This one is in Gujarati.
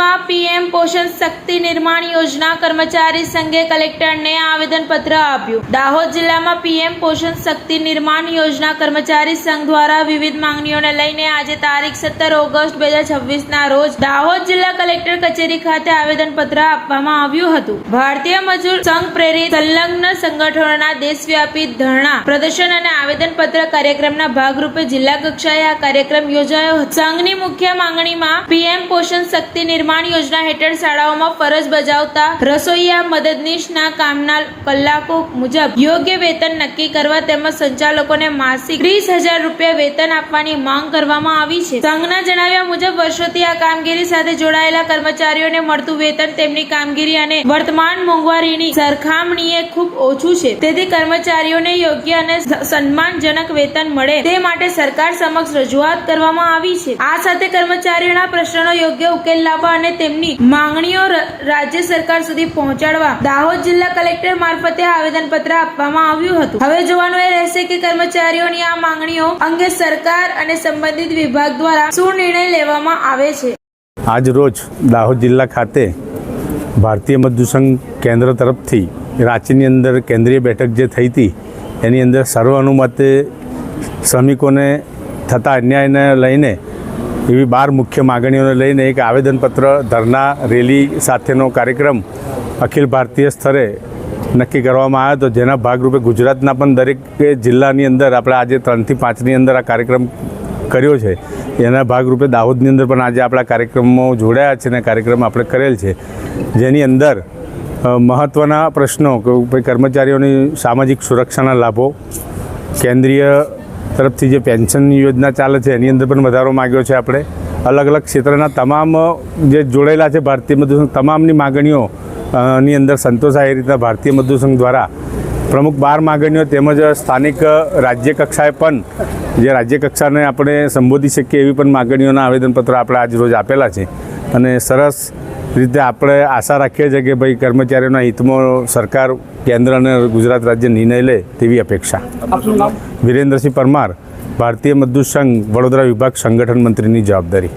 દાહોદમાં પીએમ પોષણ શક્તિ નિર્માણ યોજના કર્મચારી સંઘે કલેક્ટરને આવેદનપત્ર આપ્યું। દાહોદ જિલ્લામાં પીએમ પોષણ શક્તિ નિર્માણ યોજના કર્મચારી સંઘ દ્વારા વિવિધ માંગણીઓને લઈને આજે તારીખ 17 ઓગસ્ટ 2026ના રોજ દાહોદ જિલ્લા કલેક્ટર કચેરી ખાતે આવેદનપત્ર આપવામાં આવ્યું હતું। ભારતીય મજૂર સંઘ પ્રેરિત સંલગ્ન સંગઠનોના દેશવ્યાપી ધરણા પ્રદર્શન અને આવેદનપત્ર કાર્યક્રમના ભાગરૂપે જિલ્લા કક્ષાએ આ કાર્યક્રમ યોજાયો હતો। સંઘની મુખ્ય માંગણીમાં પીએમ પોષણ શક્તિ નિર્માણ યોજના હેઠળ શાળાઓમાં ફરજ બજાવતા રસોઈયા મદદનીશના કામના કલાકો મુજબ યોગ્ય વેતન નક્કી કરવા તેમજ સંચાલકોને માસિક 30,000 રૂપિયા વેતન આપવાની માંગ કરવામાં આવી છે। સંઘના જણાવ્યા મુજબ વર્ષોથી આ કામગીરી સાથે જોડાયેલા કર્મચારીઓને મળતું વેતન તેમની કામગીરી અને વર્તમાન મોંઘવારીની સરખામણીએ ખૂબ ઓછું છે, તેથી કર્મચારીઓને યોગ્ય અને સન્માનજનક વેતન મળે તે માટે સરકાર સમક્ષ રજૂઆત કરવામાં આવી છે। આ સાથે કર્મચારીઓના પ્રશ્નોનો યોગ્ય ઉકેલ લાવવા અને તેમની માંગણીઓ રાજ્ય સરકાર સુધી પહોંચાડવા દાહોદ જિલ્લા કલેક્ટર મારફતે આવેદનપત્ર આપવામાં આવ્યું હતું। હવે જોવાનું એ રહેશે કે કર્મચારીઓની આ માંગણીઓ અંગે સરકાર અને સંબંધિત વિભાગ દ્વારા શું નિર્ણય લેવામાં આવે છે। આજ રોજ દાહોદ જિલ્લા ખાતે ભારતીય મજદૂર સંઘ કેન્દ્ર તરફથી રાંચીની અંદર કેન્દ્રીય બેઠક જે થઈ હતી એની અંદર સર્વાનુમતે શ્રમિકોને થતા અન્યાયને લઈને એવી 12 મુખ્ય માગણીઓને લઈને એક આવેદનપત્ર ધરણા રેલી સાથેનો કાર્યક્રમ અખિલ ભારતીય સ્તરે નક્કી કરવામાં આવ્યો હતો, જેના ભાગરૂપે ગુજરાતના પણ દરેક જિલ્લાની અંદર આપણે આજે 3 થી 5ની અંદર આ કાર્યક્રમ કર્યો છે। એના ભાગરૂપે દાહોદની અંદર પણ આજે આપણા કાર્યક્રમો જોડાયા છે અને કાર્યક્રમ આપણે કરેલ છે, જેની અંદર મહત્ત્વના પ્રશ્નો કે કર્મચારીઓની સામાજિક સુરક્ષાના લાભો, કેન્દ્રીય તરફથી જે પેન્શન યોજના ચાલે છે એની અંદર પણ વધારો માગ્યો છે। આપણે અલગ અલગ ક્ષેત્રના તમામ જે જોડાયેલા છે ભારતીય મજદૂર સંઘ તમામની માગણીઓ ની અંદર સંતોષાય એ રીતના ભારતીય મજદૂર સંઘ દ્વારા પ્રમુખ 12 માગણીઓ તેમજ સ્થાનિક રાજ્ય કક્ષાએ પણ જે રાજ્ય કક્ષાને આપણે સંબોધી શકીએ એવી પણ માગણીઓના આવેદનપત્રો આપણે આજ રોજ આપેલા છે અને સરસ રીતે આપણે આશા રાખીએ છીએ કે ભાઈ કર્મચારીઓના હિતમાં સરકાર કેન્દ્ર અને ગુજરાત રાજ્ય નિર્ણય લે તેવી અપેક્ષા। વિરેન્દ્રસિંહ પરમાર, ભારતીય મજદૂર સંઘ વડોદરા વિભાગ સંગઠન મંત્રીની જવાબદારી।